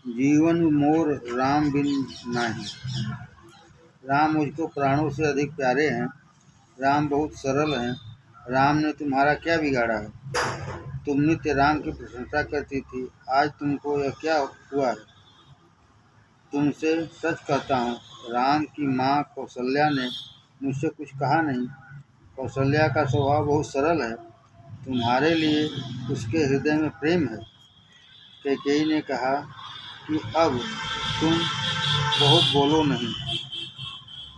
जीवन मोर राम बिन नाही। राम मुझको प्राणों से अधिक प्यारे हैं। राम बहुत सरल हैं। राम ने तुम्हारा क्या बिगाड़ा है? तुम नित्य राम की प्रशंसा करती थी, आज तुमको यह क्या हुआ है? तुमसे सच कहता हूँ, राम की माँ कौशल्या ने मुझसे कुछ कहा नहीं। कौशल्या का स्वभाव बहुत सरल है। तुम्हारे लिए उसके हृदय में प्रेम है। कैकेयी ने कहा कि अब तुम बहुत बोलो नहीं।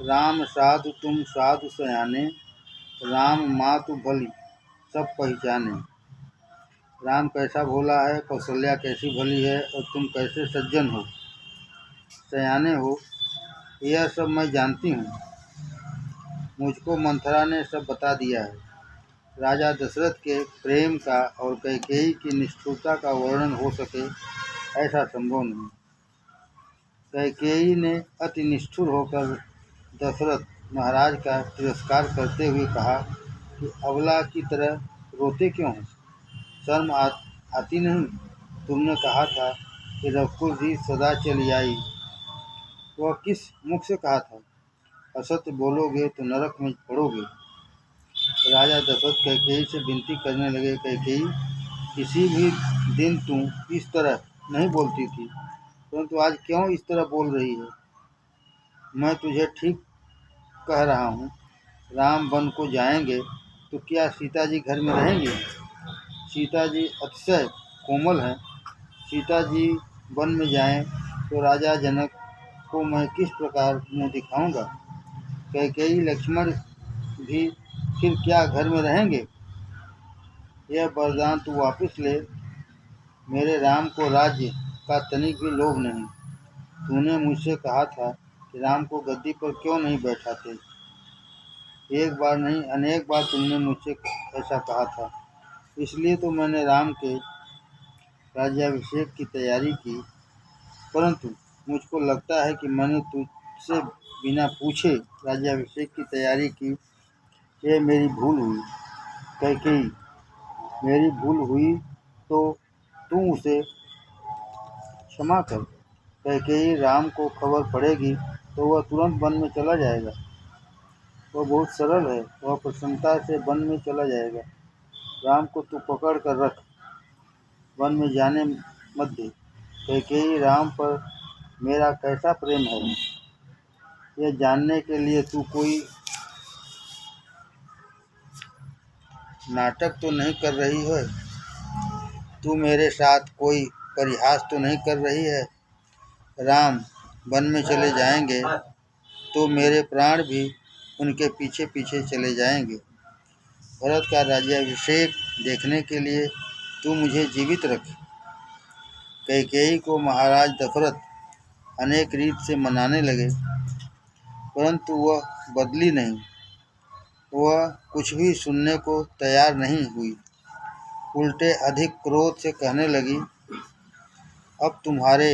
राम साधु तुम साधु सयाने, राम मातु भली सब पहचाने। राम कैसा भोला है, कौशल्या कैसी भली है, और तुम कैसे सज्जन हो, सयाने हो, यह सब मैं जानती हूँ। मुझको मंथरा ने सब बता दिया है। राजा दशरथ के प्रेम का और कैकेयी की निष्ठुरता का वर्णन हो सके ऐसा संभव नहीं। कैकेयी ने अति निष्ठुर होकर दशरथ महाराज का तिरस्कार करते हुए कहा कि अबला की तरह रोते क्यों हो? शर्म आती नहीं? तुमने कहा था कि रघुकुल जी सदा चली आई। वह किस मुख से कहा था? असत्य बोलोगे तो नरक में पड़ोगे। राजा दशरथ कैकेयी से विनती करने लगे, कैकेयी, किसी भी दिन तुम इस तरह नहीं बोलती थी, परंतु आज क्यों इस तरह बोल रही है? मैं तुझे ठीक कह रहा हूँ। राम वन को जाएंगे तो क्या सीता जी घर में रहेंगे? सीता जी अतिशय कोमल हैं। सीता जी वन में जाएं तो राजा जनक को मैं किस प्रकार मुँह दिखाऊंगा? कैकेयी लक्ष्मण भी फिर क्या घर में रहेंगे? यह वरदान तू वापस ले। मेरे राम को राज्य का तनिक भी लोभ नहीं। तूने मुझसे कहा था कि राम को गद्दी पर क्यों नहीं बैठाते। एक बार नहीं अनेक बार तुमने मुझसे ऐसा कहा था। इसलिए तो मैंने राम के राज्याभिषेक की तैयारी की, परंतु मुझको लगता है कि मैंने तुझसे बिना पूछे राज्याभिषेक की तैयारी की। ये मेरी भूल हुई। कैकेयी, मेरी भूल हुई तो तू उसे क्षमा कर। कैकेयी, राम को खबर पड़ेगी तो वह तुरंत वन में चला जाएगा। वह बहुत सरल है, वह प्रसन्नता से वन में चला जाएगा। राम को तू पकड़ कर रख, वन में जाने मत दे। कैकेयी, राम पर मेरा कैसा प्रेम है, यह जानने के लिए तू कोई नाटक तो नहीं कर रही है? तू मेरे साथ कोई परिहास तो नहीं कर रही है? राम वन में चले जाएंगे तो मेरे प्राण भी उनके पीछे पीछे चले जाएंगे। भरत का राज्याभिषेक देखने के लिए तू मुझे जीवित रख। कैकेयी को महाराज दशरथ अनेक रीत से मनाने लगे, परंतु वह बदली नहीं। वह कुछ भी सुनने को तैयार नहीं हुई। उल्टे अधिक क्रोध से कहने लगी, अब तुम्हारे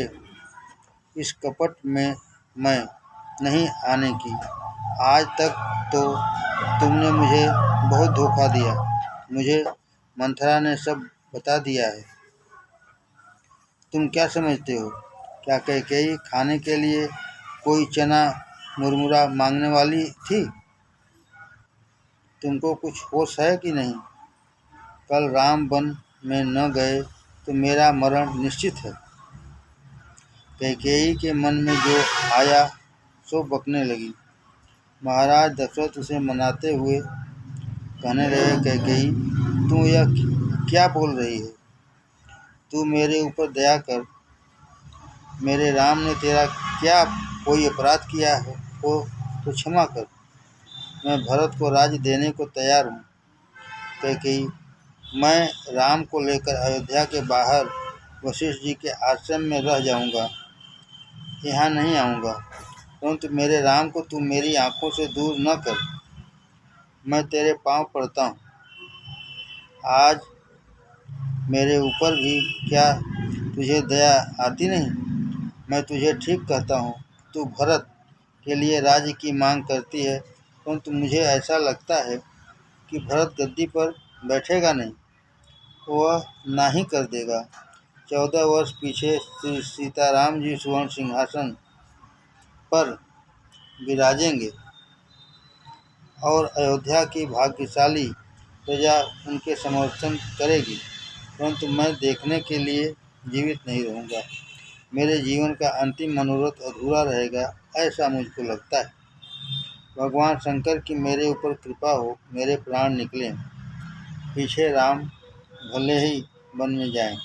इस कपट में मैं नहीं आने की। आज तक तो तुमने मुझे बहुत धोखा दिया। मुझे मंथरा ने सब बता दिया है। तुम क्या समझते हो? क्या कैकेयी खाने के लिए कोई चना मुरमुरा मांगने वाली थी? तुमको कुछ होश है कि नहीं? कल राम वन में न गए तो मेरा मरण निश्चित है। कैकेयी के मन में जो आया सो बकने लगी। महाराज दशरथ उसे मनाते हुए कहने लगे, कैकेयी, तू यह क्या बोल रही है? तू मेरे ऊपर दया कर। मेरे राम ने तेरा क्या कोई अपराध किया हो तो क्षमा कर। मैं भरत को राज्य देने को तैयार हूँ। कैकेयी, मैं राम को लेकर अयोध्या के बाहर वशिष्ठ जी के आश्रम में रह जाऊँगा, यहाँ नहीं आऊँगा। परंतु मेरे राम को तू मेरी आँखों से दूर न कर। मैं तेरे पाँव पड़ता हूँ। आज मेरे ऊपर भी क्या तुझे दया आती नहीं? मैं तुझे ठीक कहता हूँ, तू भरत के लिए राज्य की मांग करती है, परंतु मुझे ऐसा लगता है कि भरत गद्दी पर बैठेगा नहीं, वह ना ही कर देगा। 14 वर्ष पीछे श्री सीताराम जी सुवर्ण सिंहासन पर विराजेंगे और अयोध्या की भाग्यशाली प्रजा उनके समर्थन करेगी, परंतु मैं देखने के लिए जीवित नहीं रहूँगा। मेरे जीवन का अंतिम मनोरथ अधूरा रहेगा, ऐसा मुझको लगता है। भगवान शंकर की मेरे ऊपर कृपा हो, मेरे प्राण निकलें, पीछे राम भले ही वन में जाएं,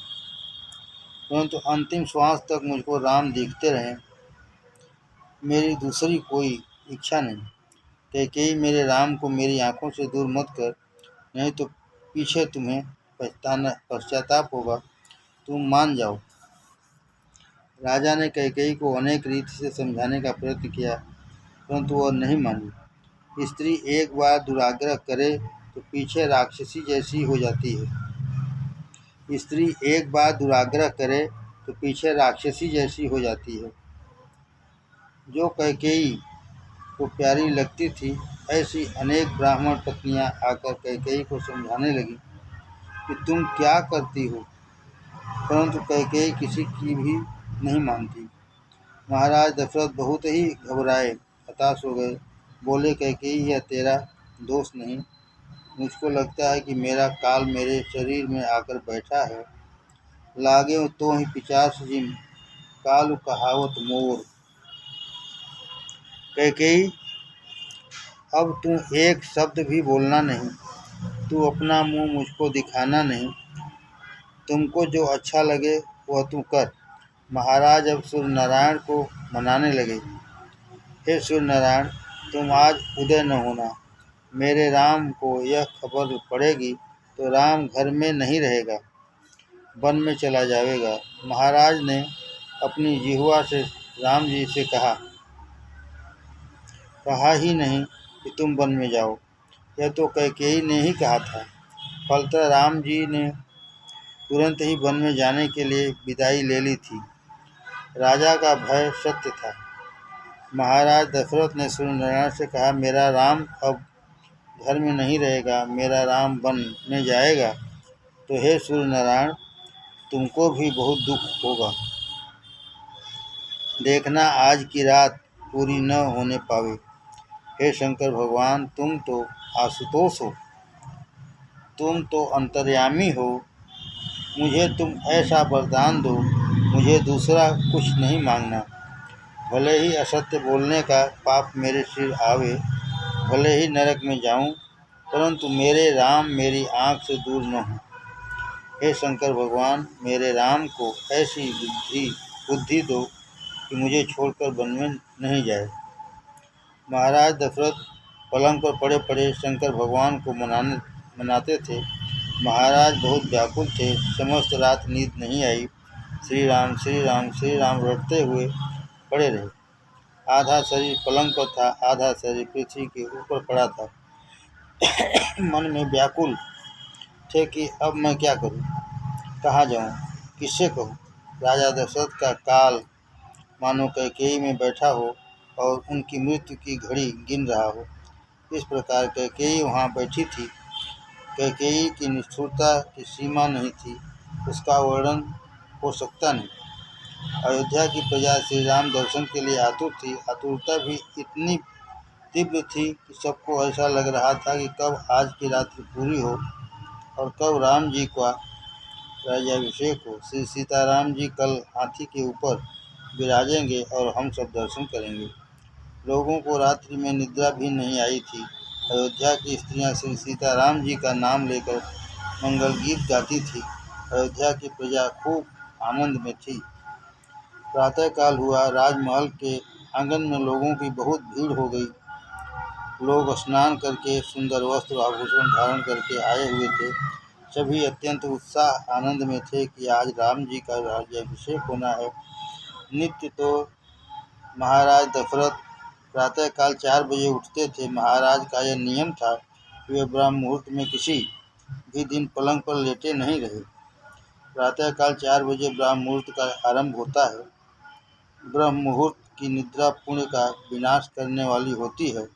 परंतु अंतिम श्वास तक मुझको राम दिखते रहें। मेरी दूसरी कोई इच्छा नहीं। कैकेयी, मेरे राम को मेरी आंखों से दूर मत कर, नहीं तो पीछे तुम्हें पश्चाताप होगा। तुम मान जाओ। राजा ने कैकेयी को अनेक रीति से समझाने का प्रयत्न किया, परंतु वह नहीं मानी। स्त्री एक बार दुराग्रह करे तो पीछे राक्षसी जैसी हो जाती है। स्त्री एक बार दुराग्रह करे तो पीछे राक्षसी जैसी हो जाती है। जो कैकेयी को प्यारी लगती थी, ऐसी अनेक ब्राह्मण पत्नियां आकर कैकेयी को समझाने लगी कि तुम क्या करती हो, परंतु कैकेयी किसी की भी नहीं मानती। महाराज दशरथ बहुत ही घबराए, हताश हो गए। बोले, कैकेयी, यह तेरा दोष नहीं। मुझको लगता है कि मेरा काल मेरे शरीर में आकर बैठा है। लागे तो ही पिचास जिम, काल कहावत मोर। कैकेयी, अब तू एक शब्द भी बोलना नहीं, तू अपना मुंह मुझको दिखाना नहीं। तुमको जो अच्छा लगे वह तू कर। महाराज अब सूर्य नारायण को मनाने लगे। हे सूर्य नारायण, तुम आज उदय न होना। मेरे राम को यह खबर पड़ेगी तो राम घर में नहीं रहेगा, वन में चला जाएगा। महाराज ने अपनी जिह्वा से राम जी से कहा ही नहीं कि तुम वन में जाओ, यह तो कैकेयी ने ही कहा था। फलतः राम जी ने तुरंत ही वन में जाने के लिए विदाई ले ली थी। राजा का भय सत्य था। महाराज दशरथ ने सूर्य नारायण से कहा, मेरा राम अब घर में नहीं रहेगा, मेरा राम वन में जाएगा, तो हे सूर्य नारायण, तुमको भी बहुत दुख होगा। देखना आज की रात पूरी न होने पावे। हे शंकर भगवान, तुम तो आशुतोष हो, तुम तो अंतर्यामी हो। मुझे तुम ऐसा वरदान दो, मुझे दूसरा कुछ नहीं मांगना। भले ही असत्य बोलने का पाप मेरे सिर आवे, भले ही नरक में जाऊं, परंतु मेरे राम मेरी आंख से दूर न हो। हे शंकर भगवान, मेरे राम को ऐसी बुद्धि दो कि मुझे छोड़कर वन में नहीं जाए। महाराज दशरथ पलंग पर पड़े पड़े शंकर भगवान को मनाते थे। महाराज बहुत व्याकुल थे, समस्त रात नींद नहीं आई। श्री राम श्री राम श्री राम रटते हुए पड़े रहे। आधा शरीर पलंग पर था, आधा शरीर पृथ्वी के ऊपर पड़ा था। मन में व्याकुल थे कि अब मैं क्या करूं, कहाँ जाऊं, किससे कहूं। राजा दशरथ का काल मानो कैकेयी में बैठा हो और उनकी मृत्यु की घड़ी गिन रहा हो। इस प्रकार कैकेयी वहाँ बैठी थी। कैकेयी की निष्ठुरता की सीमा नहीं थी, उसका वर्णन हो सकता नहीं। अयोध्या की प्रजा श्री राम दर्शन के लिए आतुर थी। आतुरता भी इतनी तीव्र थी कि सबको ऐसा लग रहा था कि कब आज की रात्रि पूरी हो और कब राम जी का राज्याभिषेक हो। श्री सीताराम जी कल हाथी के ऊपर विराजेंगे और हम सब दर्शन करेंगे। लोगों को रात्रि में निद्रा भी नहीं आई थी। अयोध्या की स्त्रियां श्री सीताराम जी का नाम लेकर मंगल गीत गाती थी। अयोध्या की प्रजा खूब आनंद में थी। प्रातःकाल हुआ। राजमहल के आंगन में लोगों की बहुत भीड़ हो गई। लोग स्नान करके सुंदर वस्त्र आभूषण धारण करके आए हुए थे। सभी अत्यंत उत्साह आनंद में थे कि आज राम जी का राज्याभिषेक होना है। नित्य तो महाराज दशरथ प्रातःकाल 4 बजे उठते थे। महाराज का यह नियम था कि वे ब्रह्म मुहूर्त में किसी भी दिन पलंग पर लेटे नहीं रहे। प्रातःकाल 4 बजे ब्रह्म मुहूर्त का आरंभ होता है। ब्रह्म मुहूर्त की निद्रा पुण्य का विनाश करने वाली होती है।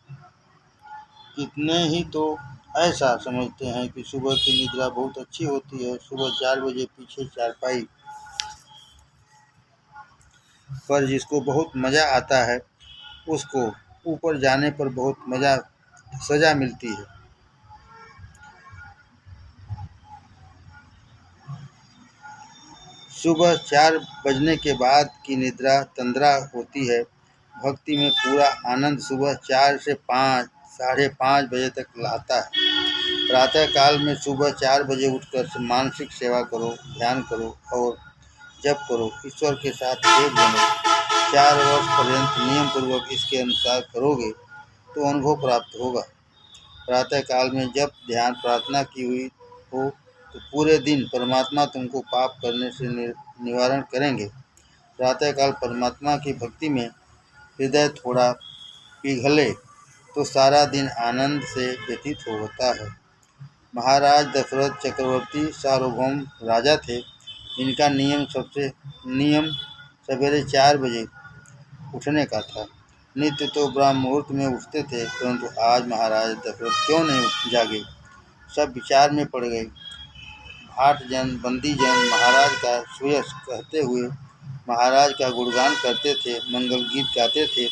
कितने ही तो ऐसा समझते हैं कि सुबह की निद्रा बहुत अच्छी होती है। सुबह 4 बजे पीछे चारपाई पर जिसको बहुत मज़ा आता है उसको ऊपर जाने पर बहुत सज़ा मिलती है। सुबह 4 बजने के बाद की निद्रा तंद्रा होती है। भक्ति में पूरा आनंद सुबह 4 से 5, साढ़े 5 बजे तक लाता है। प्रातः काल में सुबह 4 बजे उठकर मानसिक सेवा करो, ध्यान करो और जप करो, ईश्वर के साथ एक बनो। 4 वर्ष पर्यंत नियम पूर्वक इसके अनुसार करोगे तो अनुभव प्राप्त होगा। प्रातः काल में जब ध्यान प्रार्थना की हुई हो तो पूरे दिन परमात्मा तुमको पाप करने से निवारण करेंगे। प्रातःकाल परमात्मा की भक्ति में हृदय थोड़ा पिघले तो सारा दिन आनंद से व्यतीत होता है। महाराज दशरथ चक्रवर्ती सार्वभौम राजा थे। इनका नियम सवेरे 4 बजे उठने का था। नित्य तो ब्रह्म मुहूर्त में उठते थे, परंतु आज महाराज दशरथ क्यों नहीं जागे? सब विचार में पड़ गए। भाटजन बंदीजन महाराज का सुयश कहते हुए महाराज का गुणगान करते थे, मंगल गीत गाते थे।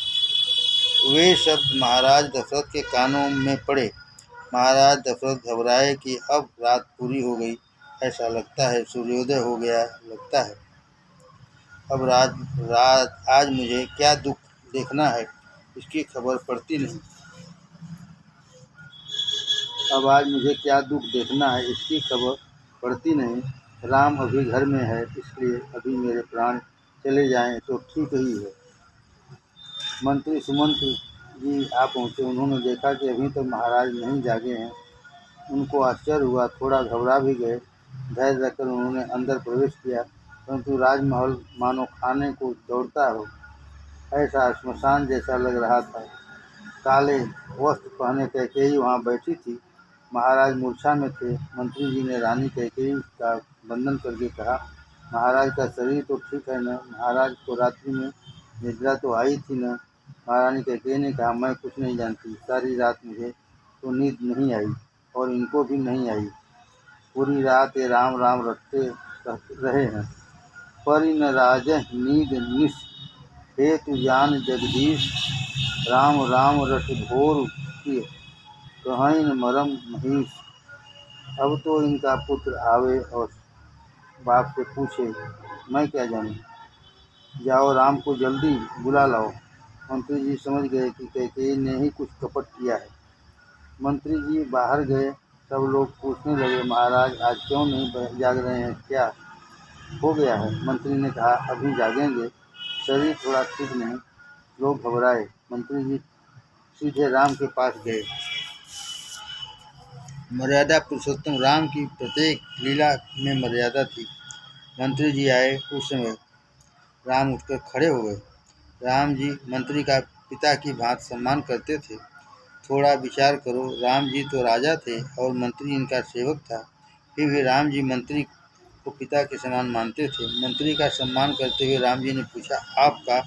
वे शब्द महाराज दशरथ के कानों में पड़े। महाराज दशरथ घबराए कि अब रात पूरी हो गई, ऐसा लगता है सूर्योदय हो गया लगता है। अब आज मुझे क्या दुख देखना है इसकी खबर पड़ती नहीं। अब आज मुझे क्या दुख देखना है इसकी खबर पड़ती नहीं। राम अभी घर में है, इसलिए अभी मेरे प्राण चले जाएं तो ठीक ही है। मंत्री सुमंत्री जी आ पहुँचे। उन्होंने देखा कि अभी तक महाराज नहीं जागे हैं। उनको आश्चर्य हुआ, थोड़ा घबरा भी गए। धैर्य रखकर उन्होंने अंदर प्रवेश किया, परंतु राजमहल मानो खाने को दौड़ता हो, ऐसा श्मशान जैसा लग रहा था। काले वस्त्र पहने कैकेयी वहाँ बैठी थी। महाराज मूर्छा में थे। मंत्री जी ने रानी कैकेयी का वंदन करके कहा, महाराज का शरीर तो ठीक है न? महाराज को रात्रि में निद्रा तो आई थी न? महारानी कैकेयी ने कहा, मैं कुछ नहीं जानती। सारी रात मुझे तो नींद नहीं आई और इनको भी नहीं आई। पूरी रात ये राम राम रटते रहे हैं, पर इन राजह नींद निश हेतु जान जगदीश। राम राम रट घोर किए कहीं मरम महीश। अब तो इनका पुत्र आवे और बाप से पूछे, मैं क्या जानूं? जाओ राम को जल्दी बुला लाओ। मंत्री जी समझ गए कि कैकेयी ने ही कुछ कपट किया है। मंत्री जी बाहर गए। सब लोग पूछने लगे, महाराज आज क्यों नहीं जाग रहे हैं, क्या हो गया है? मंत्री ने कहा, अभी जागेंगे, शरीर थोड़ा ठीक नहीं। लोग घबराए। मंत्री जी सीधे राम के पास गए। मर्यादा पुरुषोत्तम राम की प्रत्येक लीला में मर्यादा थी। मंत्री जी आए। उस समय राम उठकर खड़े हो गए। राम जी मंत्री का पिता की भांति सम्मान करते थे। थोड़ा विचार करो, राम जी तो राजा थे और मंत्री इनका सेवक था, फिर भी राम जी मंत्री को पिता के समान मानते थे। मंत्री का सम्मान करते हुए राम जी ने पूछा, आपका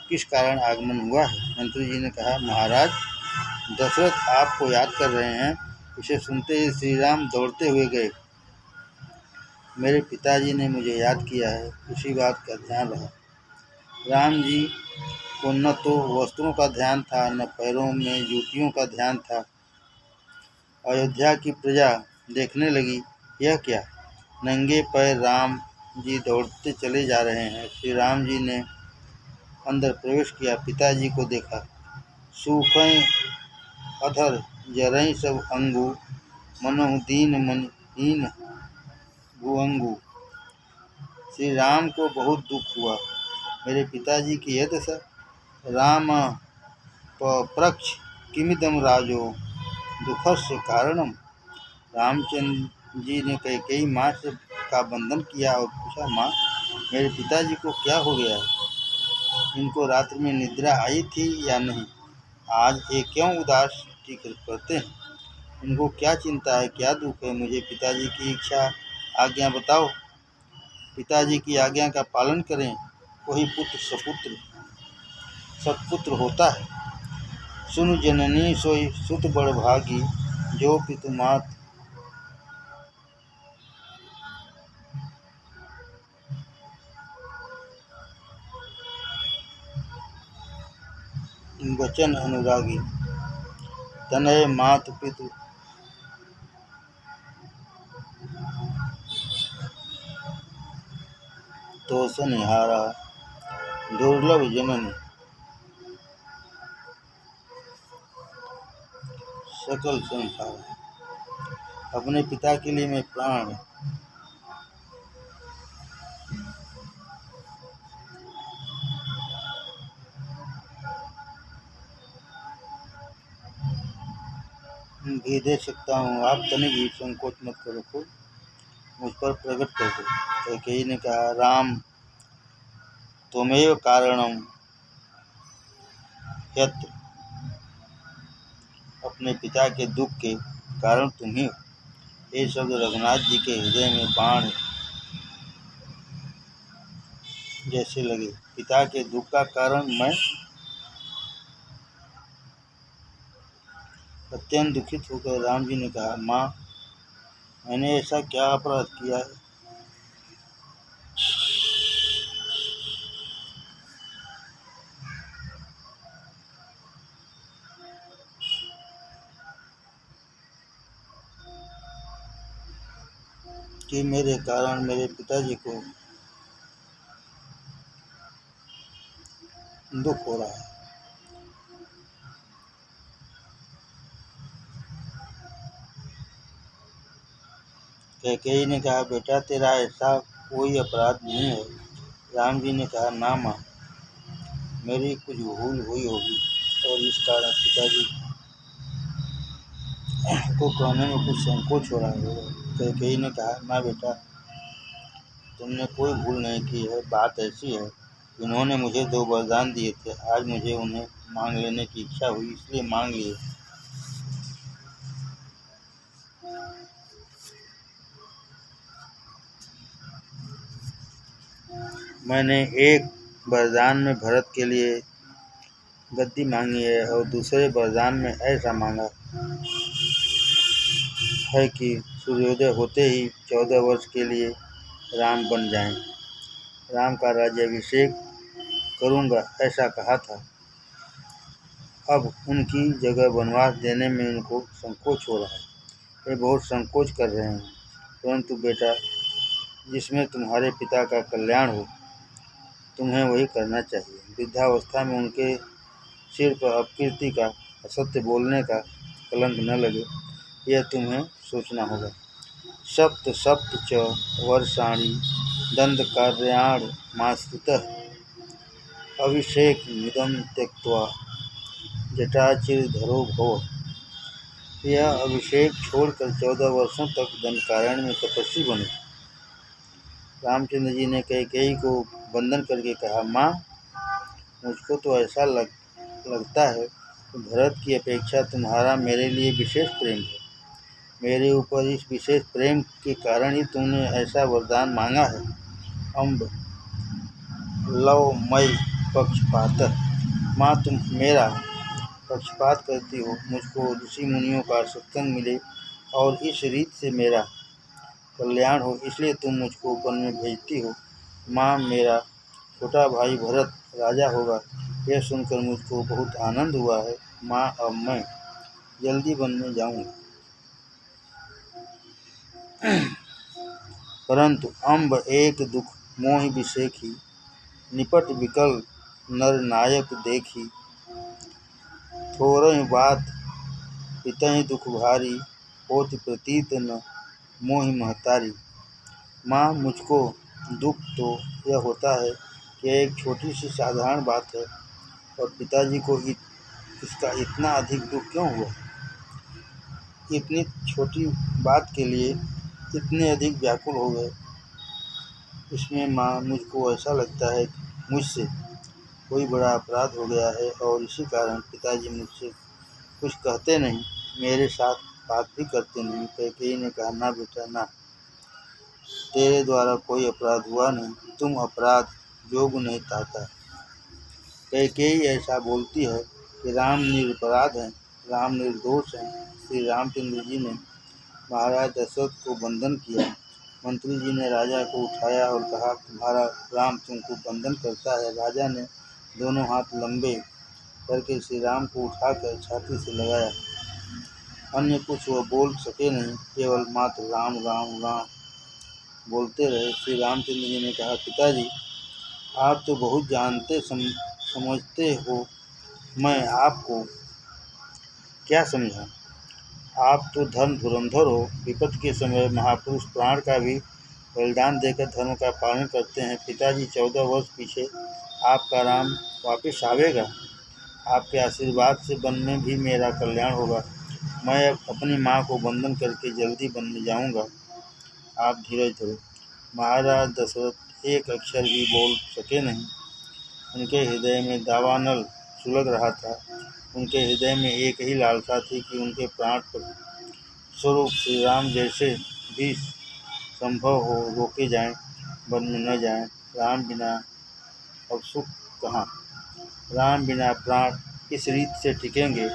किस कारण आगमन हुआ है? मंत्री जी ने कहा, महाराज दशरथ आपको याद कर रहे हैं। इसे सुनते ही श्री राम दौड़ते हुए गए। मेरे पिताजी ने मुझे याद किया है, उसी बात का ध्यान रहा। राम जी को न तो वस्त्रों का ध्यान था, न पैरों में जूतियों का ध्यान था। अयोध्या की प्रजा देखने लगी, यह क्या? नंगे पैर राम जी दौड़ते चले जा रहे हैं। श्री राम जी ने अंदर प्रवेश किया, पिताजी को देखा। सूखें अधर जरई सब अंगू, मनोह दीन मन हीन भुअंगू। श्री राम को बहुत दुख हुआ, मेरे पिताजी की यह दशा। राम पप्रच्छ किमिदम राजो दुखस्य कारणम। रामचंद्र जी ने कैकेयी माँ से का बंधन किया और पूछा, माँ मेरे पिताजी को क्या हो गया है? इनको रात्रि में निद्रा आई थी या नहीं? आज ये क्यों उदास करते हैं? इनको क्या चिंता है, क्या दुख है? मुझे पिताजी की इच्छा आज्ञा बताओ। पिताजी की आज्ञा का पालन करें, वही पुत्र सत्पुत्र होता है। सुन जननी सोई सुत बड़ भागी, जो पितु मात वचन अनुरागी तनय मात पितु तोषनिहारा दुर्लभ जननी सकल संसार। अपने पिता के लिए मैं प्राण भी दे सकता हूँ। आप तनिक भी संकोच मत करो, मुझ पर प्रकट कर दो। कैकेयी ने कहा, राम त्वमेव कारणम यत्र। अपने पिता के दुख के कारण तुम ही हो। ये शब्द रघुनाथ जी के हृदय में बाण जैसे लगे। पिता के दुख का कारण मैं? अत्यंत दुखित होकर राम जी ने कहा, माँ, मैंने ऐसा क्या अपराध किया है कि मेरे कारण मेरे पिताजी को दुख हो रहा है। कैकेयी ने कहा, बेटा, तेरा ऐसा कोई अपराध नहीं है। राम जी ने कहा, ना माँ, मेरी कुछ भूल हुई होगी और इस कारण पिताजी को कहने में कुछ संकोच हो रहा होगा। कैकेयी ने कहा, ना बेटा, तुमने कोई भूल नहीं की है। बात ऐसी है, इन्होंने मुझे 2 वरदान दिए थे। आज मुझे उन्हें मांग लेने की इच्छा हुई, इसलिए मांग लिए। मैंने एक वरदान में भरत के लिए गद्दी मांगी है और दूसरे वरदान में ऐसा मांगा है कि सूर्योदय होते ही 14 वर्ष के लिए राम बन जाएं। राम का राज्याभिषेक करूंगा ऐसा कहा था। अब उनकी जगह वनवास देने में उनको संकोच हो रहा है। वे बहुत संकोच कर रहे हैं। परंतु बेटा, जिसमें तुम्हारे पिता का कल्याण हो, तुम्हें वही करना चाहिए। वृद्धावस्था में उनके सिर पर अपकीर्ति का, असत्य बोलने का कलंक न लगे, यह तुम्हें सोचना होगा। सप्त सप्त च वर्षाणि दंडकारण्यामाश्रितः अभिषेकमिदं त्यक्त्वा जटाचिरधरो भव। यह अभिषेक छोड़कर 14 वर्षों तक दंडकारण्य में तपस्वी बने। रामचंद्र जी ने कैकेयी को वंदन करके कहा, माँ, मुझको तो ऐसा लगता है कि भरत की अपेक्षा तुम्हारा मेरे लिए विशेष प्रेम है। मेरे ऊपर इस विशेष प्रेम के कारण ही तुमने ऐसा वरदान मांगा है। अम्ब लवमयी पक्षपात। माँ, तुम मेरा पक्षपात करती हो। मुझको ऋषि मुनियों का सत्संग मिले और इस रीत से मेरा कल्याण हो, इसलिए तुम मुझको वन में भेजती हो। माँ, मेरा छोटा भाई भरत राजा होगा, यह सुनकर मुझको बहुत आनंद हुआ है। माँ, अब मैं जल्दी वन में जाऊँगी। परंतु अम्ब एक दुख मोहि विषेखी, निपट विकल नर नायक देखी। थोरहि बात पितहि दुख भारी, होत प्रतीत न मोहि महतारी। माँ, मुझको दुख तो यह होता है कि एक छोटी सी साधारण बात है और पिताजी को इसका इतना अधिक दुख क्यों हुआ। इतनी छोटी बात के लिए इतने अधिक व्याकुल हो गए। इसमें माँ, मुझको ऐसा लगता है कि मुझसे कोई बड़ा अपराध हो गया है और इसी कारण पिताजी मुझसे कुछ कहते नहीं, मेरे साथ बात भी करते नहीं। कैकेयी ने कहा, ना बेटा, ना, तेरे द्वारा कोई अपराध हुआ नहीं। तुम अपराध जोग नहीं ताता। कैकेयी ऐसा बोलती है कि राम निरपराध हैं, राम निर्दोष हैं। श्री रामचंद्र जी ने महाराज दशरथ को वंदन किया। मंत्री जी ने राजा को उठाया और कहा, तुम्हारा राम तुमको वंदन करता है। राजा ने दोनों हाथ लंबे करके श्री राम को उठाकर छाती से लगाया। अन्य कुछ वह बोल सके नहीं, केवल मात्र राम राम राम बोलते रहे। श्री रामचंद्र जी ने कहा, पिताजी आप तो बहुत जानते समझते हो, मैं आपको क्या समझाऊं? आप तो धर्म धुरंधर हो। विपत्ति के समय महापुरुष प्राण का भी बलिदान देकर धर्म का पालन करते हैं। पिताजी 14 वर्ष पीछे आपका राम वापस आवेगा। आपके आशीर्वाद से वन में भी मेरा कल्याण होगा। मैं अब अपनी माँ को वंदन करके जल्दी वन में जाऊँगा। आप धीरज धरो। महाराज दशरथ एक अक्षर भी बोल सके नहीं। उनके हृदय में दावानल सुलग रहा था। उनके हृदय में एक ही लालसा थी कि उनके प्राण स्वरूप श्री राम जैसे भी संभव हो रोके जाएं, वन में न जाएं। राम बिना अब सुख कहाँ? राम बिना प्राण किस रीत से टिकेंगे?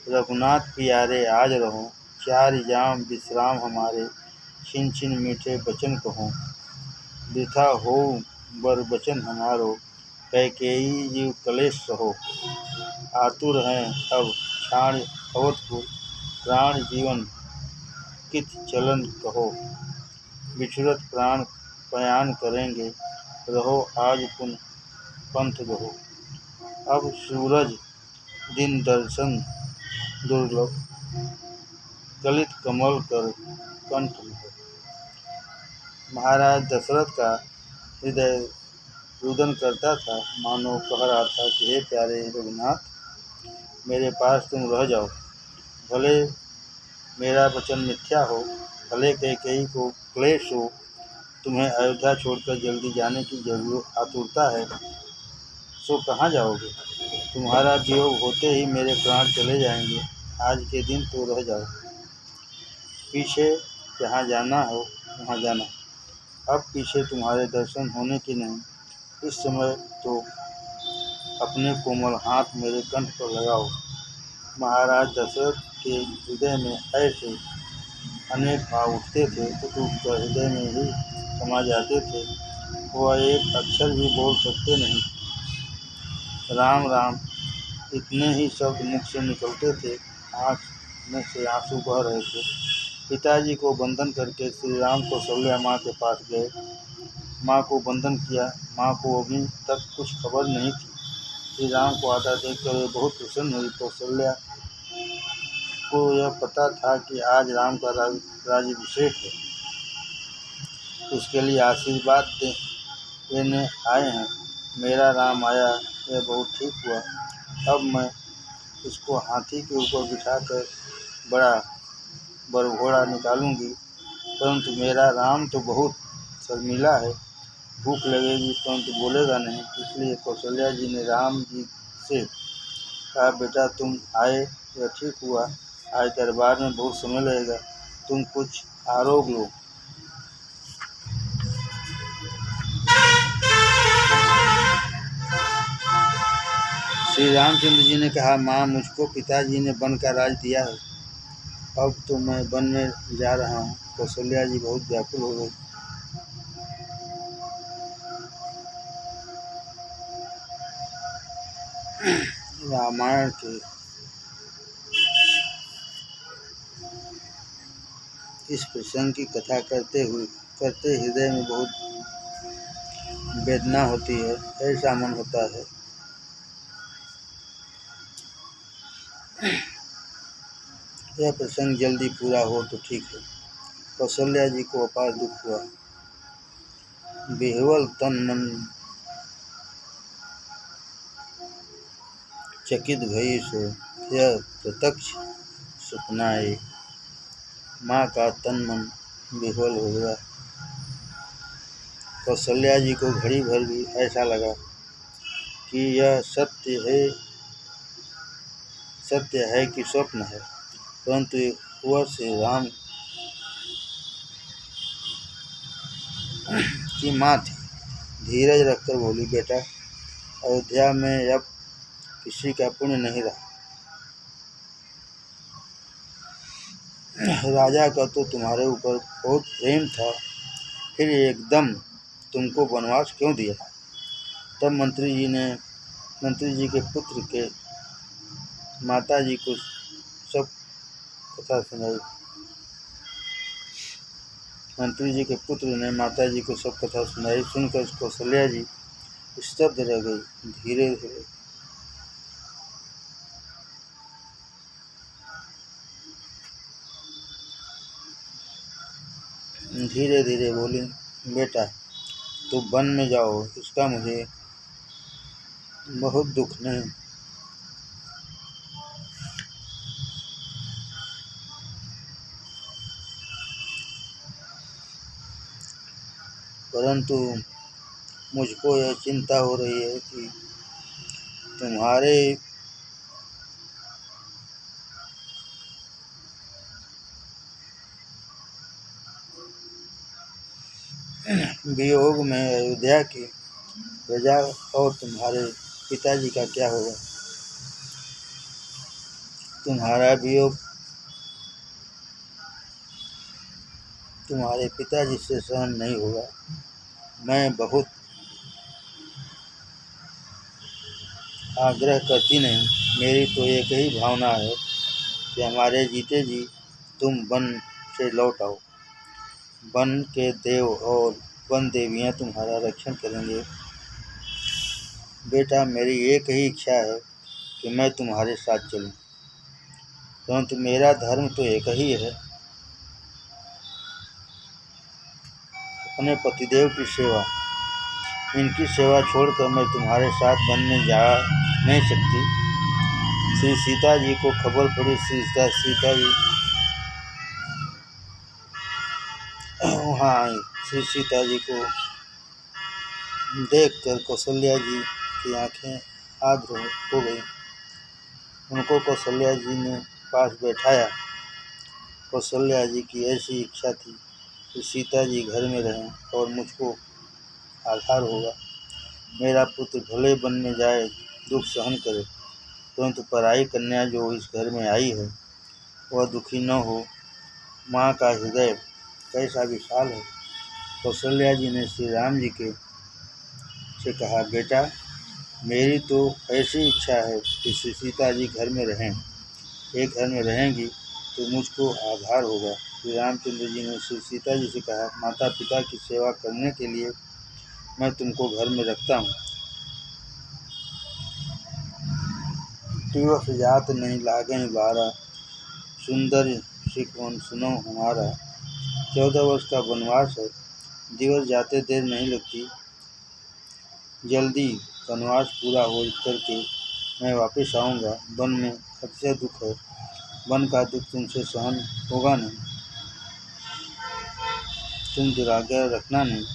रघुनाथ प्यारे आज रहो, चार जाम विश्राम हमारे, छिन छिन मीठे बचन कहो, वृथा हो बर बचन हमारो, कैकेयी जीव कलेश सहो। आतुर हैं अब क्षाण अवधपुर, प्राण जीवन कित चलन कहो, बिछुड़त प्राण पयान करेंगे, रहो आज पुन पंथ गहो। अब सूरज दिन दर्शन दुर्लभ, गलित कमल कर कंठ में। महाराज दशरथ का हृदय रुदन करता था, मानो कह रहा था कि हे प्यारे रघुनाथ, मेरे पास तुम रह जाओ। भले मेरा वचन मिथ्या हो, भले कैकेयी को क्लेश हो, तुम्हें अयोध्या छोड़कर जल्दी जाने की जरूरत आतुरता है, सो कहाँ जाओगे? तुम्हारा वियोग होते ही मेरे प्राण चले जाएंगे। आज के दिन तो रह जाओ, पीछे जहाँ जाना हो वहाँ जाना। अब पीछे तुम्हारे दर्शन होने की नहीं। इस समय तो अपने कोमल हाथ मेरे कंठ पर लगाओ। महाराज दशरथ के हृदय में ऐसे अनेक भाव उठते थे, उठकर हृदय में ही समा जाते थे। वह एक अक्षर भी बोल सकते नहीं। राम राम इतने ही शब्द मुख से निकलते थे, आँख में से आंसू बह रहे थे। पिताजी को वंदन करके श्री राम कौशल्या माँ के पास गए। माँ को वंदन किया। माँ को अभी तक कुछ खबर नहीं थी। श्री राम को आता देखकर वे बहुत प्रसन्न हुई। कौशल्या को यह पता था कि आज राम का राज्याभिषेक है, उसके लिए आशीर्वाद देने आए हैं। मेरा राम आया, यह बहुत ठीक हुआ। अब मैं इसको हाथी के ऊपर बिठाकर बड़ा बरघोड़ा निकालूंगी, परंतु मेरा राम तो बहुत शर्मिला है, भूख लगेगी परंतु बोलेगा नहीं। इसलिए कौशल्या जी ने राम जी से कहा, बेटा तुम आए यह ठीक हुआ। आज दरबार में बहुत समय लगेगा, तुम कुछ आरोग लो। श्री रामचंद्र जी ने कहा, माँ मुझको पिताजी ने वन का राज दिया है, अब तो मैं वन में जा रहा हूँ। कौशल्या जी बहुत व्याकुल हो गई। रामायण के इस प्रसंग की कथा करते हृदय में बहुत वेदना होती है। ऐसा मन होता है यह प्रसंग जल्दी पूरा हो तो ठीक है। कौशल्या जी को अपार दुख हुआ। बेहवल तन मन चकित भई सो, यह प्रत्यक्ष सपनाए। माँ का तन मन बेहवल हो गया। कौशल्या जी को घड़ी भर भी ऐसा लगा कि यह सत्य है कि स्वप्न है, परंतु वह श्री राम की माँ थी। धीरज रखकर बोली, बेटा अयोध्या में अब किसी का पुण्य नहीं रहा। राजा का तो तुम्हारे ऊपर बहुत प्रेम था, फिर एकदम तुमको वनवास क्यों दिया? तब मंत्री जी ने मंत्री जी के पुत्र के माता जी को सब कथा सुनाई। मंत्री जी के पुत्र ने माता जी को सब कथा सुनाई। सुनकर कौशल्या जी स्तब्ध रह गई। धीरे धीरे बोली, बेटा तुम वन में जाओ, इसका मुझे बहुत दुख नहीं, परंतु मुझको यह चिंता हो रही है कि तुम्हारे वियोग में अयोध्या की प्रजा और तुम्हारे पिताजी का क्या होगा। तुम्हारा वियोग तुम्हारे पिताजी से सहन नहीं होगा। मैं बहुत आग्रह करती नहीं, मेरी तो एक ही भावना है कि हमारे जीते जी तुम वन से लौट आओ। वन के देव और वन देवियाँ तुम्हारा रक्षण करेंगे। बेटा मेरी एक ही इच्छा है कि मैं तुम्हारे साथ चलूं, परंतु मेरा धर्म तो एक ही है, अपने पतिदेव की सेवा। इनकी सेवा छोड़कर मैं तुम्हारे साथ वन में जा नहीं सकती। श्री सीता जी को खबर पड़ी। सीता जी वहाँ आई। श्री सीता जी को देखकर कौशल्या जी की आंखें आर्द्र हो गई। उनको कौशल्या जी ने पास बैठाया। कौशल्या जी की ऐसी इच्छा थी कि सीता जी घर में रहें और मुझको आधार होगा। मेरा पुत्र भले वन में जाए, दुख सहन करे, परंतु पराई कन्या जो इस घर में आई है वह दुखी न हो। माँ का हृदय कैसा विशाल है। कौशल्या जी ने श्री राम जी से कहा, बेटा मेरी तो ऐसी इच्छा है कि श्री सीता जी घर में रहें। एक घर में रहेंगी तो मुझको आधार होगा। श्री रामचंद्र जी ने श्री सीता जी से कहा, माता पिता की सेवा करने के लिए मैं तुमको घर में रखता हूँ। दिवस जात नहीं लागें 12, सुंदर सिखवन सुनो हमारा। 14 वर्ष का वनवास है। दिवस जाते देर नहीं लगती। जल्दी वनवास पूरा हो करके मैं वापस आऊँगा। वन में अतिशय दुख है। वन का दुख तुमसे सहन होगा नहीं। तुम दुराग्रह रखना नहीं।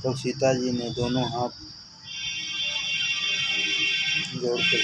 तो सीता जी ने दोनों हाथ जोड़कर